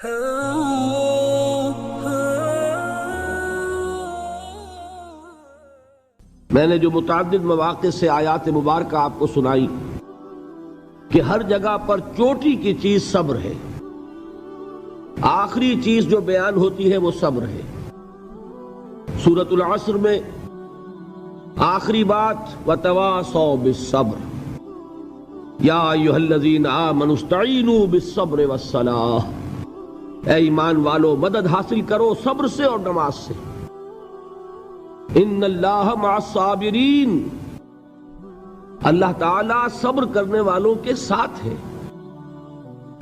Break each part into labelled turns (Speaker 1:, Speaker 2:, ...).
Speaker 1: میں نے جو متعدد مواقع سے آیات مبارکہ آپ کو سنائی کہ ہر جگہ پر چوٹی کی چیز صبر ہے، آخری چیز جو بیان ہوتی ہے وہ صبر ہے۔ سورۃ العصر میں آخری بات وَتَوَاصَوْا بِالصَّبْرِ یا ایھا الذین آمنوا استعینوا بالصبر والصلاۃ، اے ایمان والو مدد حاصل کرو صبر سے اور نماز سے۔ ان اللہ مع الصابرین، اللہ تعالیٰ صبر کرنے والوں کے ساتھ ہے۔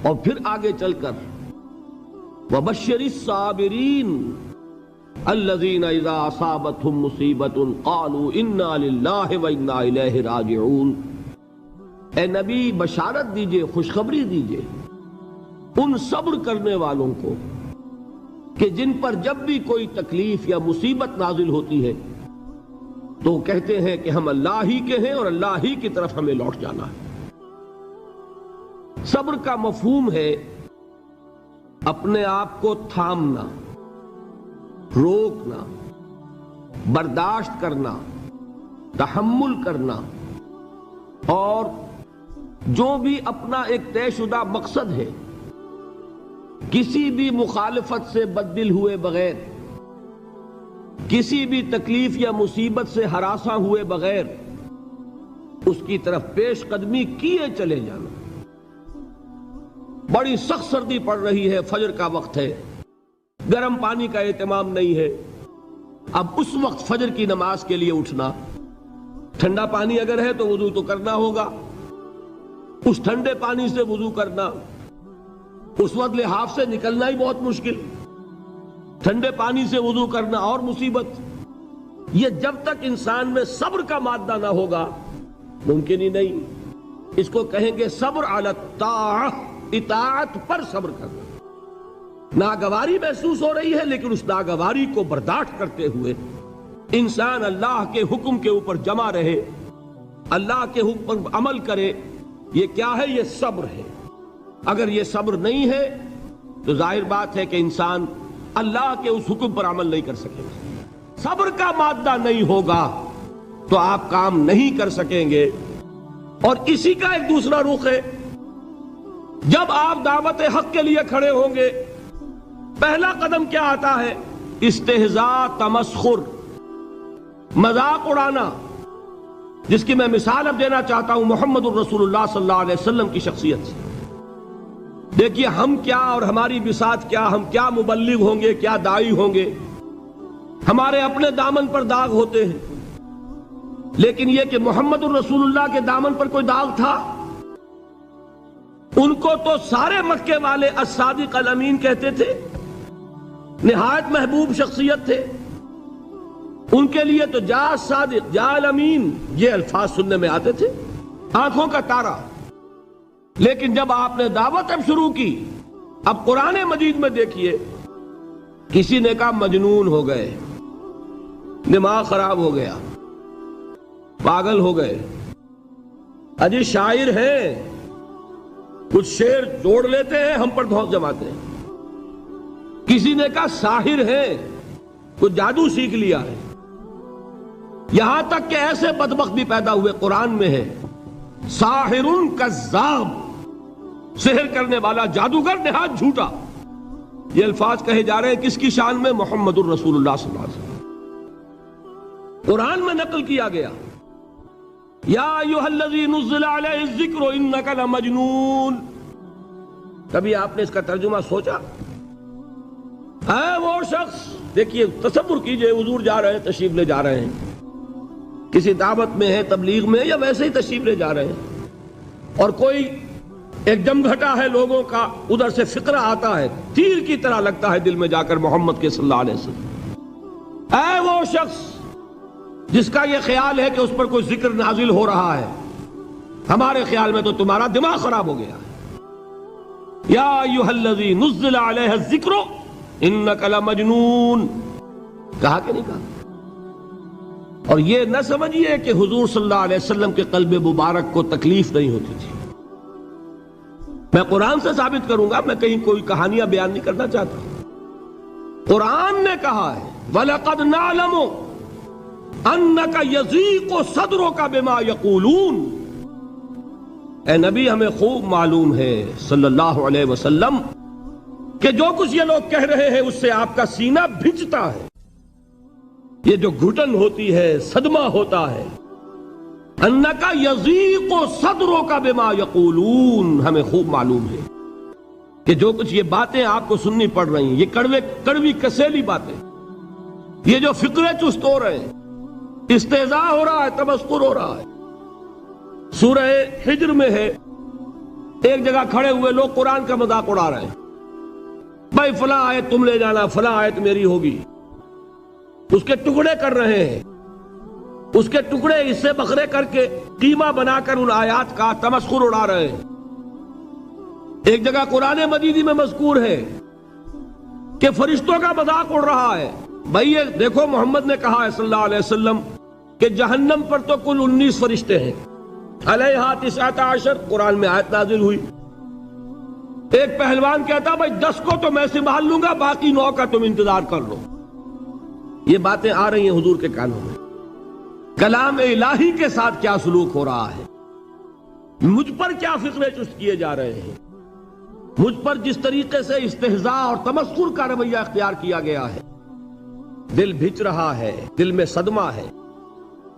Speaker 1: اور پھر آگے چل کر وبشر الصابرین الذین اذا اصابتهم مصیبۃ قالوا انا للہ وانا الیہ راجعون، اے نبی بشارت دیجئے، خوشخبری دیجئے ان صبر کرنے والوں کو کہ جن پر جب بھی کوئی تکلیف یا مصیبت نازل ہوتی ہے تو کہتے ہیں کہ ہم اللہ ہی کے ہیں اور اللہ ہی کی طرف ہمیں لوٹ جانا ہے۔ صبر کا مفہوم ہے اپنے آپ کو تھامنا، روکنا، برداشت کرنا، تحمل کرنا، اور جو بھی اپنا ایک طے شدہ مقصد ہے کسی بھی مخالفت سے بددل ہوئے بغیر، کسی بھی تکلیف یا مصیبت سے ہراساں ہوئے بغیر اس کی طرف پیش قدمی کیے چلے جانا۔ بڑی سخت سردی پڑ رہی ہے، فجر کا وقت ہے، گرم پانی کا اہتمام نہیں ہے، اب اس وقت فجر کی نماز کے لیے اٹھنا، ٹھنڈا پانی اگر ہے تو وضو تو کرنا ہوگا، اس ٹھنڈے پانی سے وضو کرنا، اس وقت لحاف سے نکلنا ہی بہت مشکل، ٹھنڈے پانی سے وضو کرنا اور مصیبت۔ یہ جب تک انسان میں صبر کا مادہ نہ ہوگا ممکن ہی نہیں۔ اس کو کہیں گے صبر علی الطاعہ، اطاعت پر صبر کرنا۔ ناگواری محسوس ہو رہی ہے لیکن اس ناگواری کو برداشت کرتے ہوئے انسان اللہ کے حکم کے اوپر جمع رہے، اللہ کے حکم پر عمل کرے۔ یہ کیا ہے؟ یہ صبر ہے۔ اگر یہ صبر نہیں ہے تو ظاہر بات ہے کہ انسان اللہ کے اس حکم پر عمل نہیں کر سکے گا۔ صبر کا مادہ نہیں ہوگا تو آپ کام نہیں کر سکیں گے۔ اور اسی کا ایک دوسرا رخ ہے، جب آپ دعوت حق کے لیے کھڑے ہوں گے پہلا قدم کیا آتا ہے؟ استہزاء، تمسخر، مذاق اڑانا، جس کی میں مثال اب دینا چاہتا ہوں محمد الرسول اللہ صلی اللہ علیہ وسلم کی شخصیت سے۔ دیکھیے ہم کیا اور ہماری بساط کیا، ہم کیا مبلغ ہوں گے، کیا داعی ہوں گے، ہمارے اپنے دامن پر داغ ہوتے ہیں، لیکن یہ کہ محمد الرسول اللہ کے دامن پر کوئی داغ تھا؟ ان کو تو سارے مکے والے الصادق الامین کہتے تھے، نہایت محبوب شخصیت تھے، ان کے لیے تو جا صادق جا الامین یہ الفاظ سننے میں آتے تھے، آنکھوں کا تارا۔ لیکن جب آپ نے دعوت اب شروع کی، اب قرآن مجید میں دیکھیے کسی نے کہا مجنون ہو گئے، دماغ خراب ہو گیا، پاگل ہو گئے، اجی شاعر ہیں، کچھ شعر جوڑ لیتے ہیں ہم پر دھوس جماتے ہیں۔ کسی نے کہا ساحر ہیں، کچھ جادو سیکھ لیا ہے، یہاں تک کہ ایسے بدبخت بھی پیدا ہوئے، قرآن میں ہے ساحر کذاب، سحر کرنے والا جادوگر نہایت جھوٹا۔ یہ الفاظ کہے جا رہے ہیں کس کی شان میں؟ محمد الرسول اللہ صلی اللہ علیہ وسلم۔ قرآن میں نقل کیا گیا یا ایھا الذی نزل علیہ الذکر انک لمجنون۔ کبھی آپ نے اس کا ترجمہ سوچا؟ ہے وہ شخص، دیکھیے تصور کیجئے حضور جا رہے ہیں، تشریف لے جا رہے ہیں، کسی دعوت میں ہے، تبلیغ میں، یا ویسے ہی تشریف لے جا رہے ہیں، اور کوئی ایک جمگھٹا ہے لوگوں کا، ادھر سے فقرہ آتا ہے، تیر کی طرح لگتا ہے دل میں جا کر محمد کے صلی اللہ علیہ وسلم۔ اے وہ شخص جس کا یہ خیال ہے کہ اس پر کوئی ذکر نازل ہو رہا ہے، ہمارے خیال میں تو تمہارا دماغ خراب ہو گیا ہے۔ یا ایھا الذی نزل علیہ الذکر انک لمجنون، کہا کہ نہیں کہا؟ اور یہ نہ سمجھیے کہ حضور صلی اللہ علیہ وسلم کے قلب مبارک کو تکلیف نہیں ہوتی تھی، میں قرآن سے ثابت کروں گا، میں کہیں کوئی کہانیاں بیان نہیں کرنا چاہتا. قرآن نے کہا ہے وَلَقَدْ نَعْلَمُ أَنَّكَ يَضِيقُ صَدْرُكَ بِمَا يَقُولُونَ. اے نبی ہمیں خوب معلوم ہے صلی اللہ علیہ وسلم کہ جو کچھ یہ لوگ کہہ رہے ہیں اس سے آپ کا سینہ بھنجتا ہے، یہ جو گھٹن ہوتی ہے، صدمہ ہوتا ہے. انکا یضیق صدرک بما یقولون، ہمیں خوب معلوم ہے کہ جو کچھ یہ باتیں آپ کو سننی پڑ رہی ہیں، یہ کڑوی کسیلی باتیں، یہ جو فقرے چست ہو رہے ہیں، استہزاء ہو رہا ہے، تمسخر ہو رہا ہے. سورہ حجر میں ہے، ایک جگہ کھڑے ہوئے لوگ قرآن کا مذاق اڑا رہے ہیں. بھائی فلاں آیت تم لے جانا، فلاں آیت میری ہوگی. اس کے ٹکڑے کر رہے ہیں، اس کے ٹکڑے حصے بکھرے کر کے قیمہ بنا کر ان آیات کا تمسخر اڑا رہے ہیں. ایک جگہ قرآن مجیدی میں مذکور ہے کہ فرشتوں کا مذاق اڑ رہا ہے. بھائی یہ دیکھو محمد نے کہا ہے صلی اللہ علیہ وسلم کہ جہنم پر تو کل 19 فرشتے ہیں، علیہا 19 قرآن میں آیت نازل ہوئی. ایک پہلوان کہتا بھائی 10 کو تو میں سنبھال لوں گا، باقی 9 کا تم انتظار کر لو. یہ باتیں آ رہی ہیں حضور کے کانوں میں. کلام الہی کے ساتھ کیا سلوک ہو رہا ہے، مجھ پر کیا فقرے چست کیے جا رہے ہیں، مجھ پر جس طریقے سے استہزاء اور تمسخر کا رویہ اختیار کیا گیا ہے. دل بھج رہا ہے، دل میں صدمہ ہے.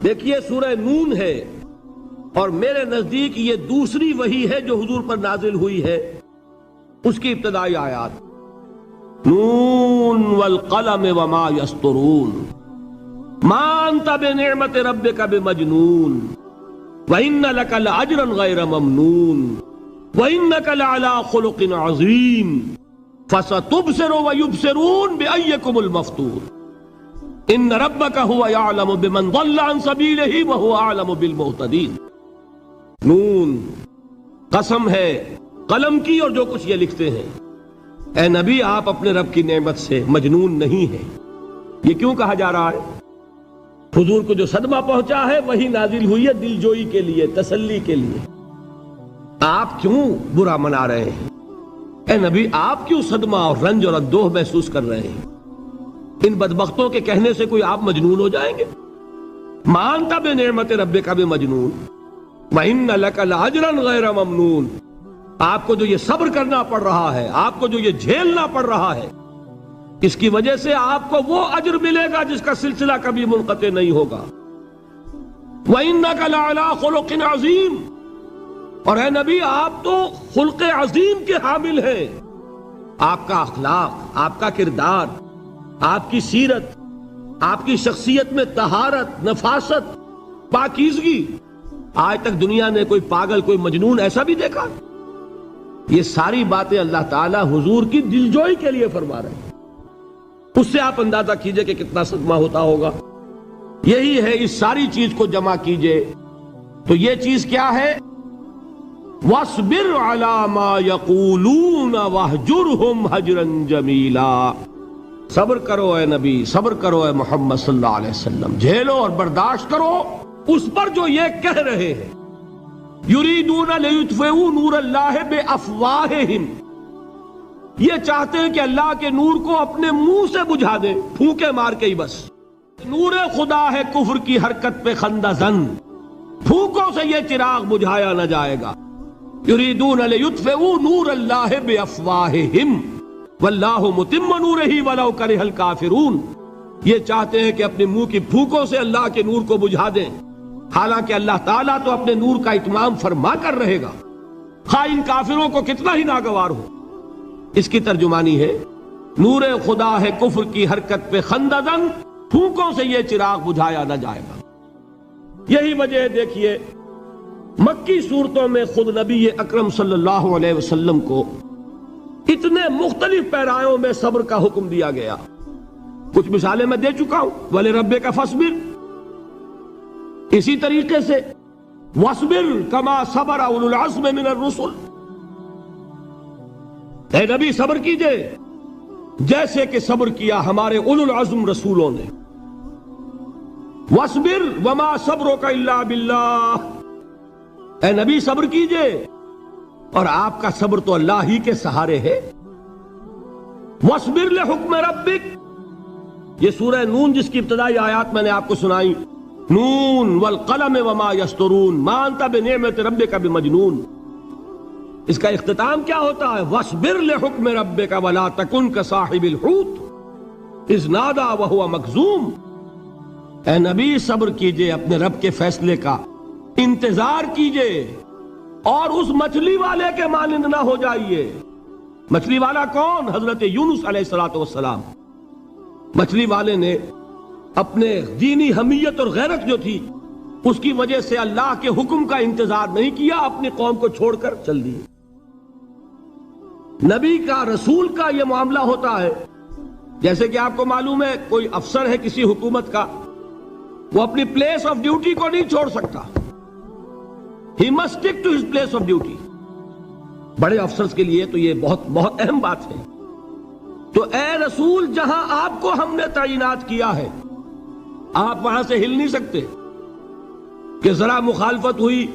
Speaker 1: دیکھیے سورہ نون ہے، اور میرے نزدیک یہ دوسری وحی ہے جو حضور پر نازل ہوئی ہے. اس کی ابتدائی آیات نون والقلم وما یسطرون ما انت بنعمت ربک بمجنون وان لک لاجرا غیر ممنون وانک لعلی خلق عظیم فستبصر ویبصرون بأیکم المفتون ان ربک هو یعلم بمن ضل عن سبیلہ وهو اعلم بالمہتدین. نون قسم ہے قلم کی اور جو کچھ یہ لکھتے ہیں. اے نبی آپ اپنے رب کی نعمت سے مجنون نہیں ہیں. یہ کیوں کہا جا رہا ہے؟ حضور کو جو صدمہ پہنچا ہے وہی نازل ہوئی ہے دل جوئی کے لیے، تسلی کے لیے. آپ کیوں برا منا رہے ہیں؟ اے نبی آپ کیوں صدمہ اور رنج اور اندوہ محسوس کر رہے ہیں؟ ان بدبختوں کے کہنے سے کوئی آپ مجنون ہو جائیں گے؟ مانتا بے نعمت ربک بمجنون وَإِنَّ لَكَ لَأَجْرًا غَيْرَ مَمْنُونَ. آپ کو جو یہ صبر کرنا پڑ رہا ہے، آپ کو جو یہ جھیلنا پڑ رہا ہے، اس کی وجہ سے آپ کو وہ اجر ملے گا جس کا سلسلہ کبھی منقطع نہیں ہوگا. وَإِنَّكَ لَعَلَىٰ خُلُقٍ عَظِيمٍ. اور اے نبی آپ تو خلق عظیم کے حامل ہیں. آپ کا اخلاق، آپ کا کردار، آپ کی سیرت، آپ کی شخصیت میں طہارت، نفاست، پاکیزگی، آج تک دنیا نے کوئی پاگل، کوئی مجنون ایسا بھی دیکھا؟ یہ ساری باتیں اللہ تعالیٰ حضور کی دلجوئی کے لیے فرما رہے ہیں. اس سے آپ اندازہ کیجئے کہ کتنا صدمہ ہوتا ہوگا. یہی ہے، اس ساری چیز کو جمع کیجئے تو یہ چیز کیا ہے؟ وَاصْبِرْ عَلَىٰ مَا يَقُولُونَ وَاهْجُرْهُمْ هَجْرًا جَمِيلًا. صبر کرو اے نبی، صبر کرو اے محمد صلی اللہ علیہ وسلم، جھیلو اور برداشت کرو اس پر جو یہ کہہ رہے ہیں. یریدون لیطفئوا نور اللہ بافواہہم، یہ چاہتے ہیں کہ اللہ کے نور کو اپنے منہ سے بجھا دیں، پھونکے مار کے ہی بس. نور خدا ہے کفر کی حرکت پہ خندہ زن، پھونکوں سے یہ چراغ بجھایا نہ جائے گا. یریدون لیطفئوا نور اللہ بافواہہم واللہ متم نورہ ولو کرہ الکافرون. یہ چاہتے ہیں کہ اپنے منہ کی پھونکوں سے اللہ کے نور کو بجھا دیں، حالانکہ اللہ تعالیٰ تو اپنے نور کا اتمام فرما کر رہے گا، خواہ ان کافروں کو کتنا ہی ناگوار ہو. اس کی ترجمانی ہے نور خدا ہے کفر کی حرکت پہ خنددن، پھونکوں سے یہ چراغ بجھایا نہ جائے گا. یہی وجہ دیکھیے مکی صورتوں میں خود نبی اکرم صلی اللہ علیہ وسلم کو اتنے مختلف پیرایوں میں صبر کا حکم دیا گیا. کچھ مثالیں میں دے چکا ہوں، وَلِرَبِّكَ فَاصْبِرْ. اسی طریقے سے وَاصْبِرْ كَمَا صَبَرَ أُولُو الْعَزْمِ مِنَ الرُّسُلِ. اے نبی صبر کیجئے جیسے کہ صبر کیا ہمارے اولو العزم رسولوں نے. وَاصْبِرْ وَمَا صَبْرُكَ إِلَّا بِاللَّهِ. اے نبی صبر کیجئے اور آپ کا صبر تو اللہ ہی کے سہارے ہے۔ وَاصْبِرْ لِحُکْمِ رَبِّکَ، یہ سورہ نون جس کی ابتدائی آیات میں نے آپ کو سنائی، نون والقلم وما یسطرون ما انت بنعمت ربک بمجنون، اس کا اختتام کیا ہوتا ہے؟ وَاصْبِرْ لِحُکْمِ رَبِّکَ وَلَا تَکُنْ كَصَاحِبِ الْحُوتِ اذ نَادَىٰ وَهُوَ مَكْظُومٌ، اے نبی صبر کیجئے اپنے رب کے فیصلے کا، انتظار کیجئے اور اس مچھلی والے کے مانند نہ ہو جائیے۔ مچھلی والا کون؟ حضرت یونس علیہ السلام۔ مچھلی والے نے اپنے دینی حمیت اور غیرت جو تھی اس کی وجہ سے اللہ کے حکم کا انتظار نہیں کیا، اپنی قوم کو چھوڑ کر چل دیے۔ نبی کا، رسول کا یہ معاملہ ہوتا ہے، جیسے کہ آپ کو معلوم ہے کوئی افسر ہے کسی حکومت کا، وہ اپنی پلیس آف ڈیوٹی کو نہیں چھوڑ سکتا، he must stick to his place of duty. بڑے افسرز کے لیے تو یہ بہت بہت اہم بات ہے۔ تو اے رسول، جہاں آپ کو ہم نے تعینات کیا ہے آپ وہاں سے ہل نہیں سکتے کہ ذرا مخالفت ہوئی،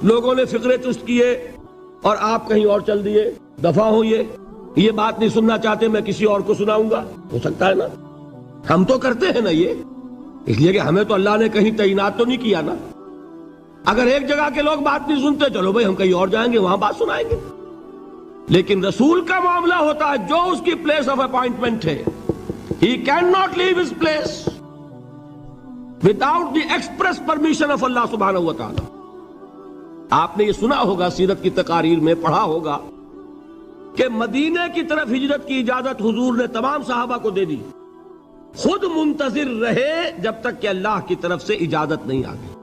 Speaker 1: لوگوں نے فقرے چست کیے اور آپ کہیں اور چل دیے، دفع ہوئیے، یہ بات نہیں سننا چاہتے، میں کسی اور کو سناؤں گا۔ ہو سکتا ہے نا؟ ہم تو کرتے ہیں نا یہ، اس لیے کہ ہمیں تو اللہ نے کہیں تعینات تو نہیں کیا نا۔ اگر ایک جگہ کے لوگ بات نہیں سنتے، چلو بھائی ہم کہیں اور جائیں گے، وہاں بات سنائیں گے۔ لیکن رسول کا معاملہ ہوتا ہے جو اس کی پلیس آف اپوائنٹمنٹ ہے، he cannot leave his place without the express permission of Allah سبحانہ و تعالی۔ آپ نے یہ سنا ہوگا، سیرت کی تقاریر میں پڑھا ہوگا کہ مدینے کی طرف ہجرت کی اجازت حضور نے تمام صحابہ کو دے دی، خود منتظر رہے جب تک کہ اللہ کی طرف سے اجازت نہیں آ گئی۔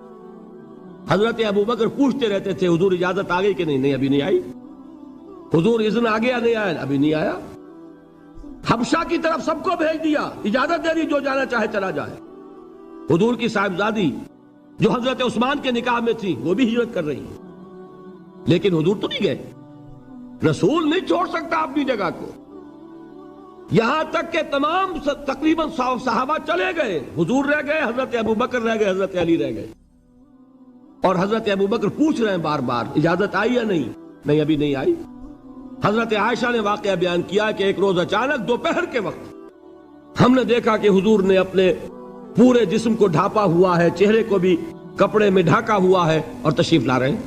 Speaker 1: حضرت ابو بکر پوچھتے رہتے تھے حضور اجازت آ گئی کہ نہیں؟ نہیں ابھی نہیں آئی۔ حضور اذن آ گیا؟ نہیں آیا، ابھی نہیں آیا۔ حبشہ کی طرف سب کو بھیج دیا، اجازت دے دی جو جانا چاہے چلا جائے۔ حضور کی صاحبزادی جو حضرت عثمان کے نکاح میں تھی وہ بھی ہجرت کر رہی ہیں، لیکن حضور تو نہیں گئے۔ رسول نہیں چھوڑ سکتا اپنی جگہ کو، یہاں تک کہ تمام تقریباً صحابہ چلے گئے، حضور رہ گئے، حضرت ابو بکر رہ گئے، حضرت علی رہ گئے، اور حضرت ابو بکر پوچھ رہے ہیں بار بار اجازت آئی یا نہیں؟ نہیں ابھی نہیں آئی۔ حضرت عائشہ نے واقعہ بیان کیا کہ ایک روز اچانک دوپہر کے وقت ہم نے دیکھا کہ حضور نے اپنے پورے جسم کو ڈھانپا ہوا ہے، چہرے کو بھی کپڑے میں ڈھانکا ہوا ہے اور تشریف لا رہے ہیں۔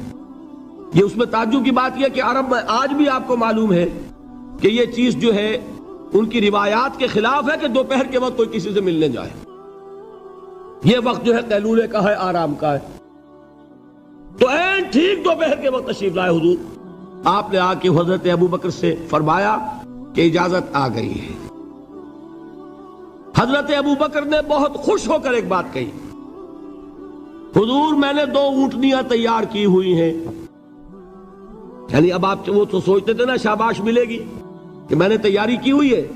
Speaker 1: یہ اس میں تعجب کی بات یہ کہ عرب میں آج بھی آپ کو معلوم ہے کہ یہ چیز جو ہے ان کی روایات کے خلاف ہے کہ دوپہر کے وقت کوئی کسی سے ملنے جائے۔ یہ وقت جو ہے قیلولے کا ہے، آرام کا ہے۔ تو این ٹھیک دوپہر کے وقت تشریف لائے حضور، آپ نے آ کے حضرت ابو بکر سے فرمایا کہ اجازت آ گئی ہے۔ حضرت ابو بکر نے بہت خوش ہو کر ایک بات کہی، حضور میں نے 2 اونٹنیاں تیار کی ہوئی ہیں۔ یعنی اب آپ وہ تو سوچتے تھے نا شاباش ملے گی کہ میں نے تیاری کی ہوئی ہے،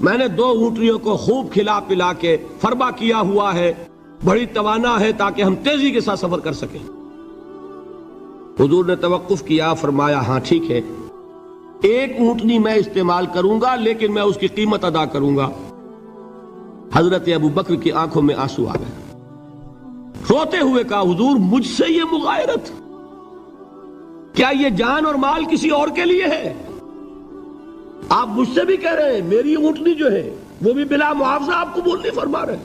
Speaker 1: میں نے 2 اونٹنیوں کو خوب کھلا پلا کے فربا کیا ہوا ہے، بڑی توانا ہے تاکہ ہم تیزی کے ساتھ سفر کر سکیں۔ حضور نے توقف کیا، فرمایا ہاں ٹھیک ہے، 1 اونٹنی میں استعمال کروں گا لیکن میں اس کی قیمت ادا کروں گا۔ حضرت ابو بکر کی آنکھوں میں آنسو آ گئے، روتے ہوئے کہا حضور مجھ سے یہ مغایرت، کیا یہ جان اور مال کسی اور کے لیے ہے؟ آپ مجھ سے بھی کہہ رہے ہیں میری اونٹنی جو ہے وہ بھی بلا معاوضہ آپ قبول نہیں فرما رہے۔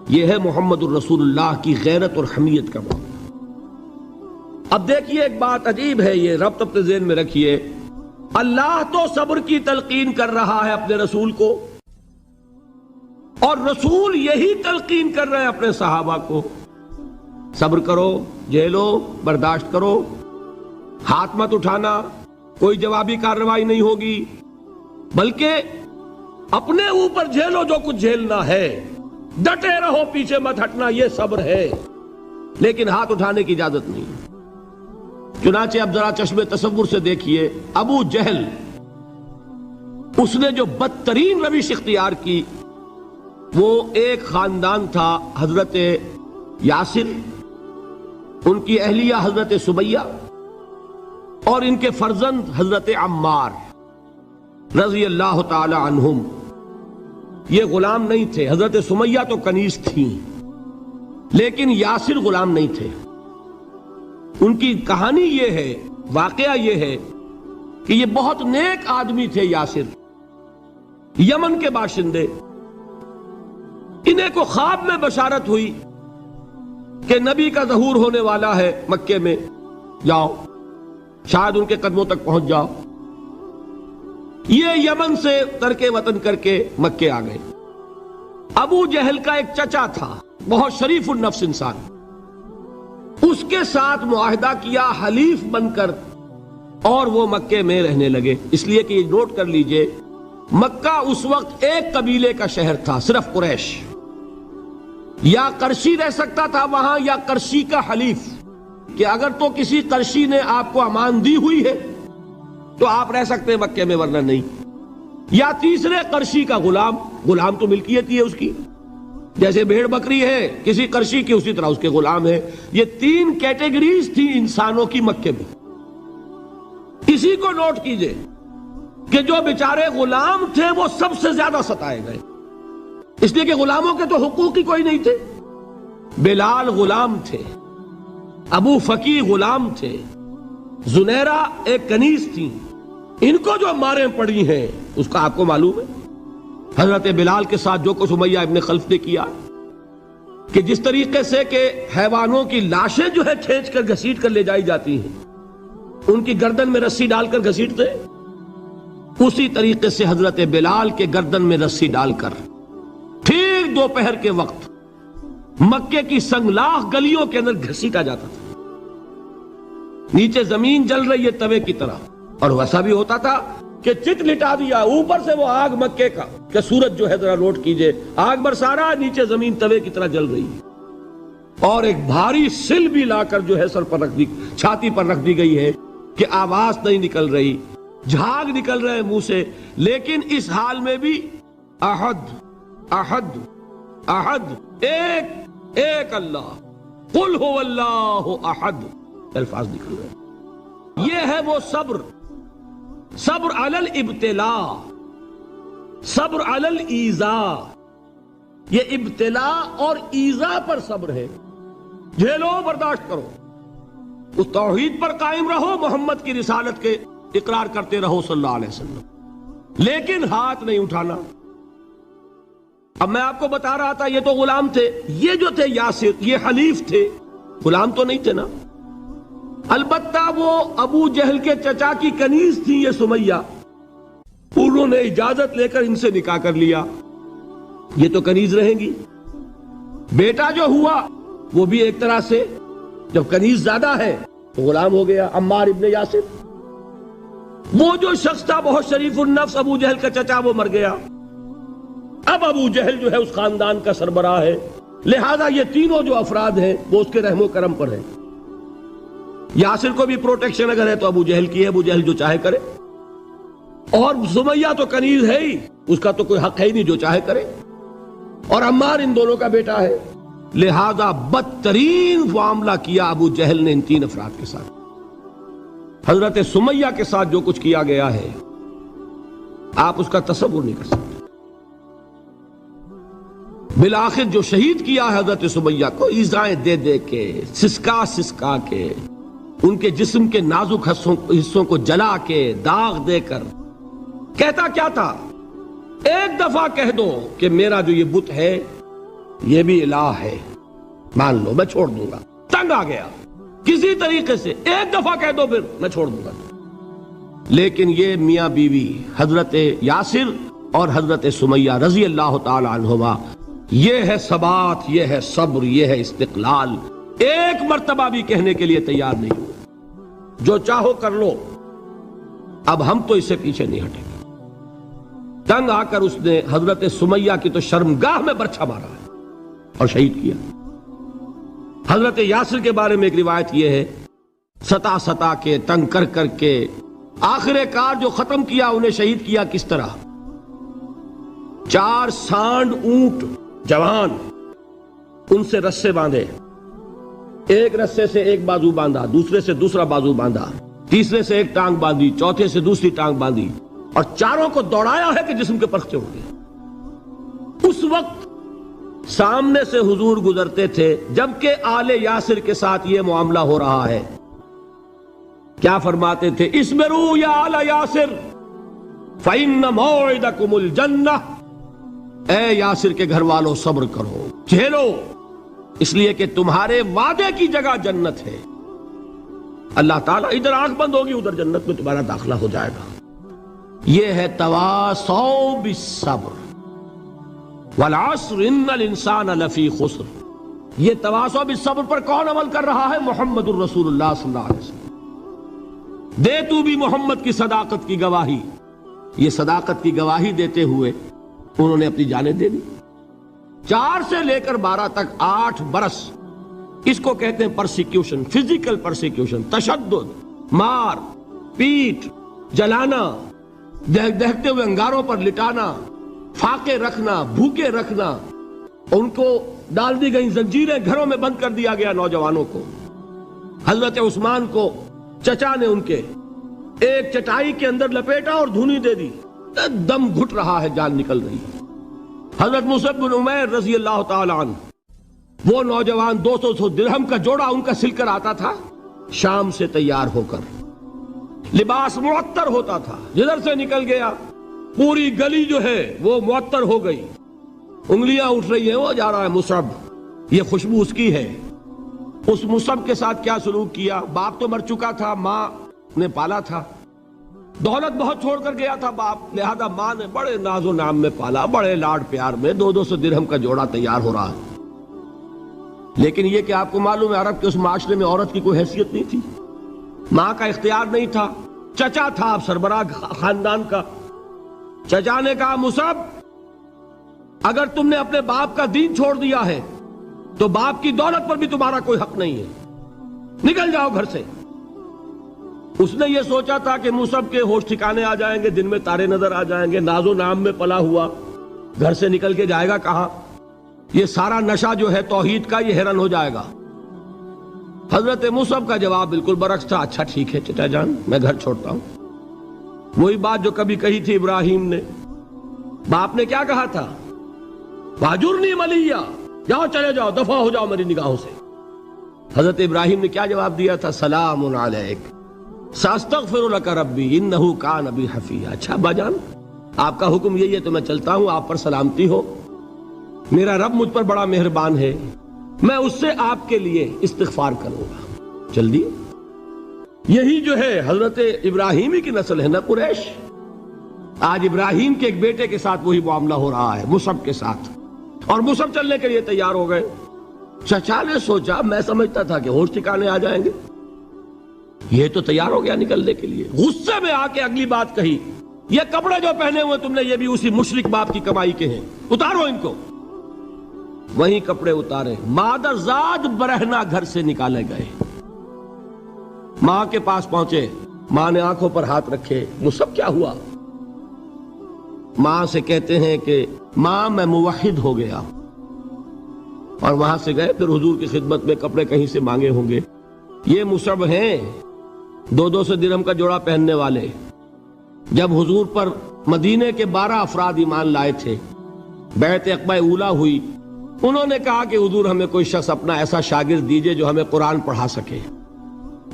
Speaker 1: یہ ہے محمد الرسول اللہ کی غیرت اور حمیت کا معاملہ۔ اب دیکھیے ایک بات عجیب ہے، یہ ربط اپنے ذہن میں رکھیے، اللہ تو صبر کی تلقین کر رہا ہے اپنے رسول کو، اور رسول یہی تلقین کر رہے ہیں اپنے صحابہ کو، صبر کرو، جھیلو، برداشت کرو، ہاتھ مت اٹھانا، کوئی جوابی کارروائی نہیں ہوگی، بلکہ اپنے اوپر جھیلو جو کچھ جھیلنا ہے، ڈٹے رہو، پیچھے مت ہٹنا، یہ صبر ہے، لیکن ہاتھ اٹھانے کی اجازت نہیں۔ چنانچہ اب ذرا چشم تصور سے دیکھیے، ابو جہل اس نے جو بدترین روش اختیار کی، وہ ایک خاندان تھا حضرت یاسر، ان کی اہلیہ حضرت سمیہ اور ان کے فرزند حضرت عمار رضی اللہ تعالی عنہم۔ یہ غلام نہیں تھے، حضرت سمیہ تو کنیز تھیں لیکن یاسر غلام نہیں تھے۔ ان کی کہانی یہ ہے واقعہ یہ ہے کہ یہ بہت نیک آدمی تھے یاسر، یمن کے باشندے. انہیں کو خواب میں بشارت ہوئی کہ نبی کا ظہور ہونے والا ہے مکے میں، جاؤ شاید ان کے قدموں تک پہنچ جاؤ. یہ یمن سے ترک وطن کر کے مکے آ گئے. ابو جہل کا ایک چچا تھا، بہت شریف النفس انسان، اس کے ساتھ معاہدہ کیا حلیف بن کر، اور وہ مکے میں رہنے لگے. اس لیے کہ یہ نوٹ کر لیجئے، مکہ اس وقت ایک قبیلے کا شہر تھا، صرف قریش. یا قرشی رہ سکتا تھا وہاں، یا قرشی کا حلیف، کہ اگر تو کسی قرشی نے آپ کو امان دی ہوئی ہے تو آپ رہ سکتے ہیں مکے میں، ورنہ نہیں. یا تیسرے قرشی کا غلام، غلام تو ملکیت ہی ہے اس کی، جیسے بھیڑ بکری ہے کسی قرشی کی، اسی طرح اس کے غلام ہے. یہ 3 کیٹیگریز تھی انسانوں کی مکے میں. اسی کو نوٹ کیجئے کہ جو بیچارے غلام تھے وہ سب سے زیادہ ستائے گئے، اس لیے کہ غلاموں کے تو حقوق ہی کوئی نہیں تھے. بلال غلام تھے، ابو فقی غلام تھے، زنیرہ ایک کنیز تھی. ان کو جو ماریں پڑی ہیں اس کا آپ کو معلوم ہے. حضرت بلال کے ساتھ جو کچھ امیہ ابن خلف نے کیا، کہ جس طریقے سے کہ حیوانوں کی لاشیں جو ہے کھینچ کر گھسیٹ کر لے جائی جاتی ہیں، ان کی گردن میں رسی ڈال کر گھسیٹتے، اسی طریقے سے حضرت بلال کے گردن میں رسی ڈال کر ٹھیک دوپہر کے وقت مکے کی سنگلاخ گلیوں کے اندر گھسیٹا جاتا تھا. نیچے زمین جل رہی ہے توے کی طرح، اور ویسا بھی ہوتا تھا کہ چت لٹا دیا، اوپر سے وہ آگ مکے کا، کہ سورج جو ہے ذرا نوٹ کیجئے، آگ برسا رہا، نیچے زمین توے کی طرح جل رہی ہے. اور ایک بھاری سل بھی لا کر جو ہے سر پر رکھ دی، چھاتی پر رکھ دی گئی ہے کہ آواز نہیں نکل رہی، جھاگ نکل رہے منہ سے. لیکن اس حال میں بھی احد احد احد، ایک ایک اللہ، قل هو اللہ احد، الفاظ نکل رہے. یہ ہے وہ صبر، صبر علی الابتلاء، صبر علی الایذاء. یہ ابتلاء اور ایذاء پر صبر ہے. جھیلو، برداشت کرو، اس توحید پر قائم رہو، محمد کی رسالت کے اقرار کرتے رہو صلی اللہ علیہ وسلم، لیکن ہاتھ نہیں اٹھانا. اب میں آپ کو بتا رہا تھا یہ تو غلام تھے، یہ جو تھے یاسر یہ حلیف تھے، غلام تو نہیں تھے نا. البتہ وہ ابو جہل کے چچا کی کنیز تھی یہ سمیہ، انہوں نے اجازت لے کر ان سے نکاح کر لیا. یہ تو کنیز رہیں گی. بیٹا جو ہوا وہ بھی ایک طرح سے، جب کنیز زیادہ ہے تو غلام ہو گیا، عمار ابن یاسر. وہ جو شخص تھا بہت شریف النفس ابو جہل کا چچا، وہ مر گیا. اب ابو جہل جو ہے اس خاندان کا سربراہ ہے، لہذا یہ تینوں جو افراد ہیں وہ اس کے رحم و کرم پر ہیں. یاسر کو بھی پروٹیکشن اگر ہے تو ابو جہل کی ہے، ابو جہل جو چاہے کرے. اور سمیہ تو کنیز ہے ہی، اس کا تو کوئی حق ہے ہی نہیں، جو چاہے کرے. اور عمار ان دونوں کا بیٹا ہے، لہذا بدترین معاملہ کیا ابو جہل نے ان 3 افراد کے ساتھ. حضرت سمیہ کے ساتھ جو کچھ کیا گیا ہے آپ اس کا تصور نہیں کر سکتے. بالآخر جو شہید کیا ہے حضرت سمیہ کو، ایذائیں دے دے کے، سسکا سسکا کے، ان کے جسم کے نازک حصوں کو جلا کے، داغ دے کر. کہتا کیا تھا؟ ایک دفعہ کہہ دو کہ میرا جو یہ بت ہے یہ بھی الہ ہے، مان لو میں چھوڑ دوں گا. تنگ آ گیا، کسی طریقے سے ایک دفعہ کہہ دو پھر میں چھوڑ دوں گا. لیکن یہ میاں بیوی حضرت یاسر اور حضرت سمیہ رضی اللہ تعالی عنہما، یہ ہے ثبات، یہ ہے صبر، یہ ہے استقلال. ایک مرتبہ بھی کہنے کے لیے تیار نہیں ہوئے، جو چاہو کر لو، اب ہم تو اس سے پیچھے نہیں ہٹیں گے. تنگ آ کر اس نے حضرت سمیہ کی تو شرمگاہ میں برچھا مارا اور شہید کیا. حضرت یاسر کے بارے میں ایک روایت یہ ہے، ستا ستا کے، تنگ کر کر کے، آخر کار جو ختم کیا، انہیں شہید کیا کس طرح؟ 4 سانڈ اونٹ جوان، ان سے رسے باندھے، ایک رسے سے ایک بازو باندھا، دوسرے سے دوسرا بازو باندھا، تیسرے سے ایک ٹانگ باندھی، چوتھے سے دوسری ٹانگ باندھی، اور چاروں کو دوڑایا ہے کہ جسم کے پرخچے ہو گئے. اس وقت سامنے سے حضور گزرتے تھے جبکہ آل یاسر کے ساتھ یہ معاملہ ہو رہا ہے. کیا فرماتے تھے؟ اسبروا یا آل یاسر فإن موعدکم الجنہ، اے یاسر کے گھر والوں صبر کرو، جھیلو، اس لیے کہ تمہارے وعدے کی جگہ جنت ہے۔ اللہ تعالیٰ ادھر آنکھ بند ہوگی، ادھر جنت میں تمہارا داخلہ ہو جائے گا۔ یہ ہے تواصوا بالصبر، والعصر ان الانسان لفی خسر۔ یہ تواصوا بالصبر پر کون عمل کر رہا ہے؟ محمد الرسول اللہ صلی اللہ علیہ وسلم۔ دے تو بھی محمد کی صداقت کی گواہی۔ یہ صداقت کی گواہی دیتے ہوئے انہوں نے اپنی جانیں دے دی۔ 4 سے لے کر 12 تک 8 برس، اس کو کہتے ہیں پرسیکیوشن، فزیکل پرسیکیوشن، تشدد، مار پیٹ، جلانا، دہکتے ہوئے انگاروں پر لٹانا، فاقے رکھنا، بھوکے رکھنا، ان کو ڈال دی گئی زنجیریں، گھروں میں بند کر دیا گیا نوجوانوں کو۔ حضرت عثمان کو چچا نے ان کے ایک چٹائی کے اندر لپیٹا اور دھونی دے دی، دم گھٹ رہا ہے، جان نکل رہی ہے۔ حضرت مصعب بن عمیر رضی اللہ تعالی عنہ، وہ نوجوان 200 درہم کا جوڑا ان کا سل کر آتا تھا شام سے تیار ہو کر، لباس معطر ہوتا تھا، جدھر سے نکل گیا پوری گلی جو ہے وہ معطر ہو گئی، انگلیاں اٹھ رہی ہیں، وہ جا رہا ہے مصعب، یہ خوشبو اس کی ہے۔ اس مصعب کے ساتھ کیا سلوک کیا؟ باپ تو مر چکا تھا، ماں نے پالا تھا، دولت بہت چھوڑ کر گیا تھا باپ، لہذا ماں نے بڑے ناز و نام میں پالا، بڑے لاڈ پیار میں، 200 درہم کا جوڑا تیار ہو رہا ہے۔ لیکن یہ کہ آپ کو معلوم ہے عرب کے اس معاشرے میں عورت کی کوئی حیثیت نہیں تھی، ماں کا اختیار نہیں تھا، چچا تھا آپ سربراہ خاندان کا۔ چچا نے کہا مصعب، اگر تم نے اپنے باپ کا دین چھوڑ دیا ہے تو باپ کی دولت پر بھی تمہارا کوئی حق نہیں ہے، نکل جاؤ گھر سے۔ اس نے یہ سوچا تھا کہ مصعب کے ہوش ٹھکانے آ جائیں گے، دن میں تارے نظر آ جائیں گے، ناز و نام میں پلا ہوا گھر سے نکل کے جائے گا کہاں، یہ سارا نشہ جو ہے توحید کا یہ حیران ہو جائے گا۔ حضرت مصعب کا جواب بالکل برعکس تھا، اچھا ٹھیک ہے چچا جان، میں گھر چھوڑتا ہوں۔ وہی بات جو کبھی کہی تھی ابراہیم نے، باپ نے کیا کہا تھا؟ واجرنی ملیہ، جاؤ چلے جاؤ، دفع ہو جاؤ میری نگاہوں سے۔ حضرت ابراہیم نے کیا جواب دیا تھا؟ سلام علیک ساستغفر لک ربی انہ کان بی حفیہ۔ اچھا ابا جان، آپ کا حکم یہی ہے تو میں چلتا ہوں، آپ پر سلامتی ہو، میرا رب مجھ پر بڑا مہربان ہے، میں اس سے آپ کے لیے استغفار کروں گا۔ چل دیے۔ یہی جو ہے حضرت ابراہیمی کی نسل ہے نا قریش۔ آج ابراہیم کے ایک بیٹے کے ساتھ وہی معاملہ ہو رہا ہے، مصعب کے ساتھ، اور مصعب چلنے کے لیے تیار ہو گئے۔ چچا نے سوچا، میں سمجھتا تھا کہ ہوش ٹھکانے آ جائیں گے، یہ تو تیار ہو گیا نکلنے کے لیے۔ غصے میں آ کے اگلی بات کہی، یہ کپڑے جو پہنے ہوئے تم نے یہ بھی اسی مشرک باپ کی کمائی کے ہیں، اتارو ان کو۔ وہیں کپڑے اتارے، مادر زاد برہنہ گھر سے نکالے گئے۔ ماں کے پاس پہنچے، ماں نے آنکھوں پر ہاتھ رکھے، مصعب کیا ہوا؟ ماں سے کہتے ہیں کہ ماں میں موحد ہو گیا، اور وہاں سے گئے پھر حضور کی خدمت میں، کپڑے کہیں سے مانگے ہوں گے۔ یہ مصعب ہیں 200 درہم کا جوڑا پہننے والے۔ جب حضور پر مدینے کے 12 افراد ایمان لائے تھے، بیعت عقبہ اولیٰ ہوئی، انہوں نے کہا کہ حضور ہمیں کوئی شخص اپنا ایسا شاگرد دیجئے جو ہمیں قرآن پڑھا سکے۔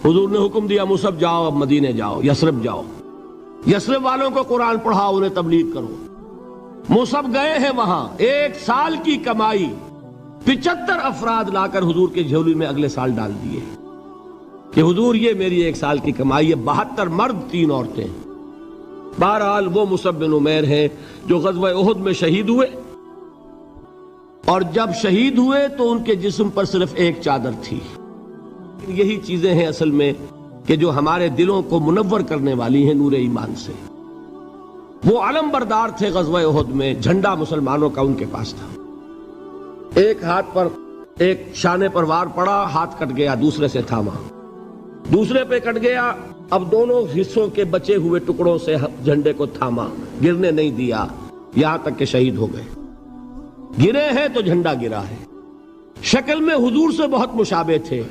Speaker 1: حضور نے حکم دیا مصعب جاؤ، اب مدینے جاؤ، یثرب جاؤ، یثرب والوں کو قرآن پڑھاؤ، انہیں تبلیغ کرو۔ مصعب گئے ہیں وہاں، 1 سال کی کمائی 75 افراد لا کر حضور کے جھولی میں اگلے سال ڈال دیے کہ حضور یہ میری 1 سال کی کمائی ہے، 72 مرد 3 عورتیں۔ بہرحال وہ مصعب بن عمیر ہیں جو غزوہ احد میں شہید ہوئے، اور جب شہید ہوئے تو ان کے جسم پر صرف ایک چادر تھی۔ یہی چیزیں ہیں اصل میں کہ جو ہمارے دلوں کو منور کرنے والی ہیں نور ایمان سے۔ وہ علم بردار تھے غزوہ احد میں، جھنڈا مسلمانوں کا ان کے پاس تھا۔ ایک ہاتھ پر ایک شانے پر وار پڑا، ہاتھ کٹ گیا، دوسرے سے تھاما، دوسرے پہ کٹ گیا، اب دونوں حصوں کے بچے ہوئے ٹکڑوں سے جھنڈے کو تھاما، گرنے نہیں دیا، یہاں تک کہ شہید ہو گئے۔ گرے ہیں تو جھنڈا گرا ہے۔ شکل میں حضور سے بہت مشابہ تھے،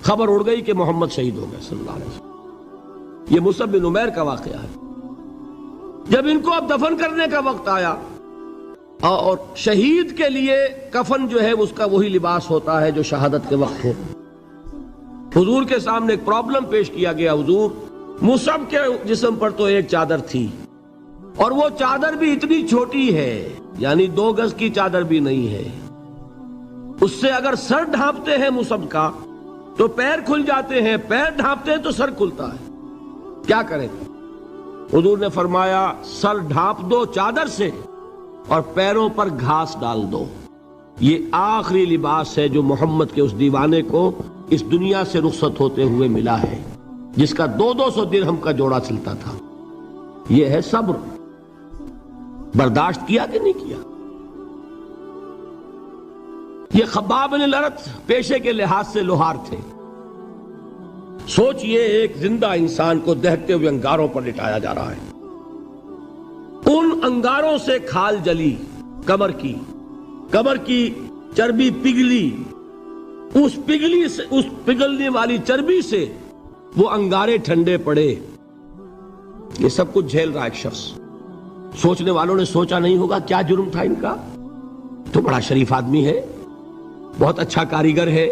Speaker 1: خبر اڑ گئی کہ محمد شہید ہو گئے صلی اللہ علیہ وسلم۔ یہ مصعب بن عمیر کا واقعہ ہے۔ جب ان کو اب دفن کرنے کا وقت آیا، اور شہید کے لیے کفن جو ہے اس کا وہی لباس ہوتا ہے جو شہادت کے وقت ہو، حضور کے سامنے ایک پرابلم پیش کیا گیا. حضور مصعب کے جسم پر تو ایک چادر تھی اور وہ چادر بھی اتنی چھوٹی ہے، یعنی 2 گز کی چادر بھی نہیں ہے. اس سے اگر سر ڈھانپتے ہیں مصعب کا تو پیر کھل جاتے ہیں، پیر ڈھانپتے ہیں تو سر کھلتا ہے. کیا کریں؟ حضور نے فرمایا سر ڈھانپ دو چادر سے اور پیروں پر گھاس ڈال دو. یہ آخری لباس ہے جو محمد کے اس دیوانے کو اس دنیا سے رخصت ہوتے ہوئے ملا ہے، جس کا 200 درہم کا جوڑا چلتا تھا. یہ ہے صبر. برداشت کیا کہ نہیں کیا؟ یہ خباب بن الارت پیشے کے لحاظ سے لوہار تھے. سوچئے ایک زندہ انسان کو دہتے ہوئے انگاروں پر لٹایا جا رہا ہے. ان انگاروں سے کھال جلی کمر کی چربی پگھلی، اس پگھلنے والی چربی سے وہ انگارے ٹھنڈے پڑے. یہ سب کچھ جھیل رہا ایک شخص. سوچنے والوں نے سوچا نہیں ہوگا کیا جرم تھا ان کا؟ تو بڑا شریف آدمی ہے، بہت اچھا کاریگر ہے.